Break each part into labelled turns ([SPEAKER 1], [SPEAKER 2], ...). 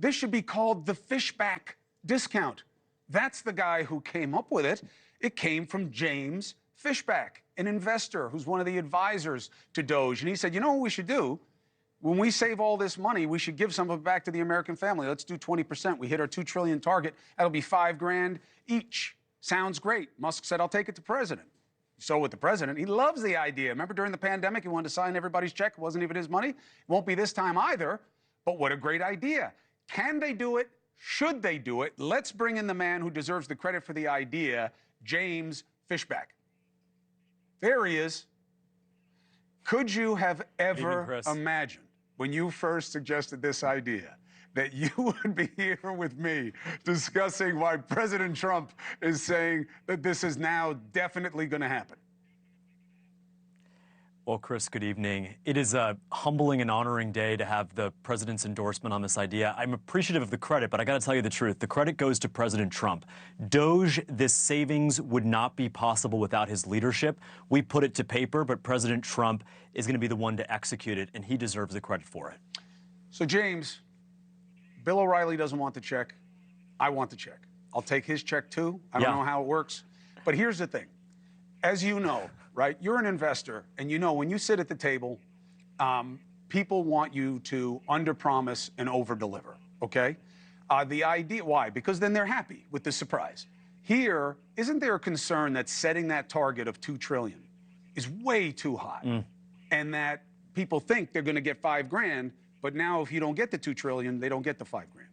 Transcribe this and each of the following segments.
[SPEAKER 1] This should be called the fishback discount. That's the guy who came up with it. It came from James Fishback, an investor who's one of the advisors to DOGE. And he said, you know what we should do? When we save all this money, we should give some of it back to the American family. Let's do 20%. We hit our $2 trillion target. That'll be $5 grand each. Sounds great. Musk said, I'll take it to president. So with the president, he loves the idea. Remember during the pandemic, he wanted to sign everybody's check. It wasn't even his money. It won't be this time either. But what a great idea. Can they do it? Should they do it? Let's bring in the man who deserves the credit for the idea, James Fishback. There he is. Could you have ever imagined, when you first suggested this idea, that you would be here with me discussing why President Trump is saying that this is now definitely going to happen?
[SPEAKER 2] Well, Chris, good evening. It is a humbling and honoring day to have the president's endorsement on this idea. I'm appreciative of the credit, but I got to tell you the truth. The credit goes to President Trump. DOGE, this savings would not be possible without his leadership. We put it to paper, but President Trump is going to be the one to execute it, and he deserves the credit for it.
[SPEAKER 1] So, James, Bill O'Reilly doesn't want the check. I want the check. I'll take his check, too. I don't know how it works. But here's the thing. As you know, right, you're an investor, and you know when you sit at the table, people want you to underpromise and overdeliver, okay? The idea, why? Because then they're happy with the surprise. Here, isn't there a concern that setting that target of $2 trillion is way too high, and that people think they're going to get $5 grand, but now if you don't get the $2 trillion, they don't get the $5 grand?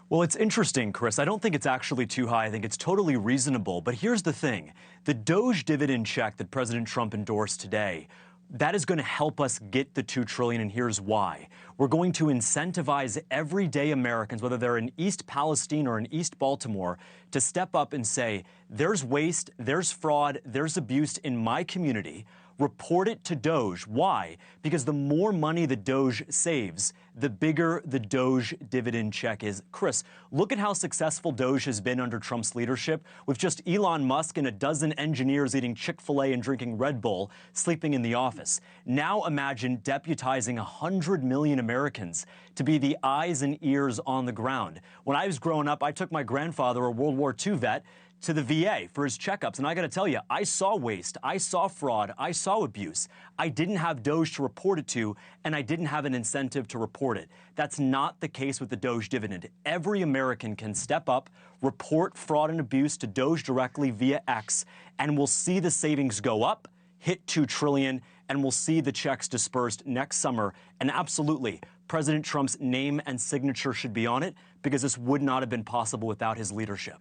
[SPEAKER 2] Well, it's interesting, Chris. I don't think it's actually too high. I think it's totally reasonable. But here's the thing. The DOGE dividend check that President Trump endorsed today, that is going to help us get the $2 trillion, and here's why. We're going to incentivize everyday Americans, whether they're in East Palestine or in East Baltimore, to step up and say, there's waste, there's fraud, there's abuse in my community. Report it to DOGE. Why? Because the more money the DOGE saves, the bigger the DOGE dividend check is. Chris, look at how successful DOGE has been under Trump's leadership, with just Elon Musk and a dozen engineers eating Chick-fil-A and drinking Red Bull, sleeping in the office. Now imagine deputizing 100 million Americans to be the eyes and ears on the ground. When I was growing up, I took my grandfather, a World War II vet, to the VA for his checkups. And I got to tell you, I saw waste, I saw fraud, I saw abuse. I didn't have DOGE to report it to, and I didn't have an incentive to report it. That's not the case with the DOGE dividend. Every American can step up, report fraud and abuse to DOGE directly via X, and we'll see the savings go up, hit $2 trillion, and we'll see the checks dispersed next summer. And absolutely, President Trump's name and signature should be on it, because this would not have been possible without his leadership.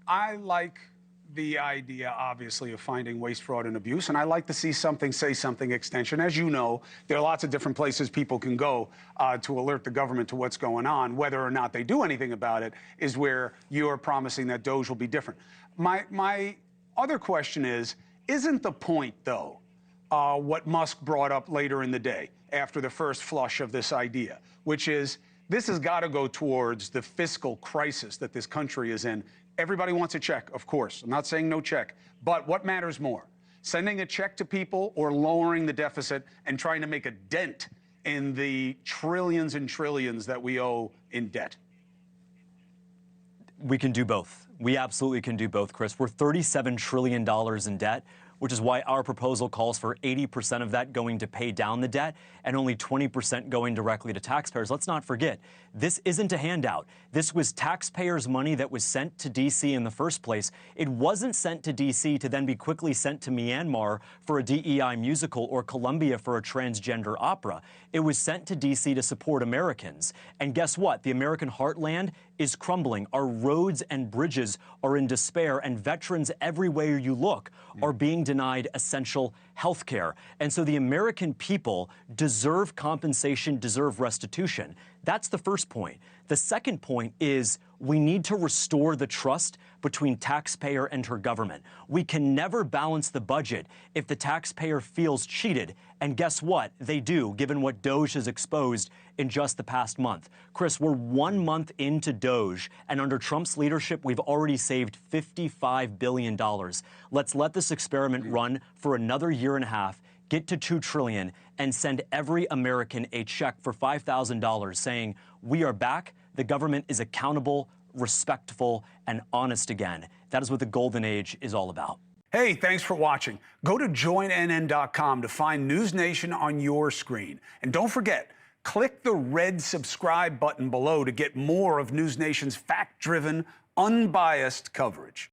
[SPEAKER 1] I like the idea, obviously, of finding waste, fraud, and abuse, and I like to see something, say something extension. As you know, there are lots of different places people can go to alert the government to what's going on. Whether or not they do anything about it is where you're promising that DOGE will be different. My other question is, isn't the point, though, what Musk brought up later in the day after the first flush of this idea, which is this has got to go towards the fiscal crisis that this country is in. Everybody wants a check, of course. I'm not saying no check. But what matters more? Sending a check to people or lowering the deficit and trying to make a dent in the trillions and trillions that we owe in debt?
[SPEAKER 2] We can do both. We absolutely can do both, Chris. We're $37 trillion in debt, which is why our proposal calls for 80% of that going to pay down the debt and only 20% going directly to taxpayers. Let's not forget, this isn't a handout. This was taxpayers' money that was sent to D.C. in the first place. It wasn't sent to D.C. to then be quickly sent to Myanmar for a DEI musical or Colombia for a transgender opera. It was sent to D.C. to support Americans. And guess what? The American heartland is crumbling. Our roads and bridges are in despair, and veterans everywhere you look are being denied essential health care. And so the American people deserve compensation, deserve restitution. That's the first point. The second point is we need to restore the trust between taxpayer and her government. We can never balance the budget if the taxpayer feels cheated. And guess what? They do, given what DOGE has exposed in just the past month. Chris, we're 1 month into DOGE, and under Trump's leadership, we've already saved $55 billion. Let's let this experiment run for another year and a half. get to $2 trillion, and send every American a check for $5,000 saying, we are back, the government is accountable, respectful, and honest again. That is what the golden age is all about.
[SPEAKER 1] Hey, thanks for watching. Go to joinnn.com to find News Nation on your screen. And don't forget, click the red subscribe button below to get more of News Nation's fact-driven, unbiased coverage.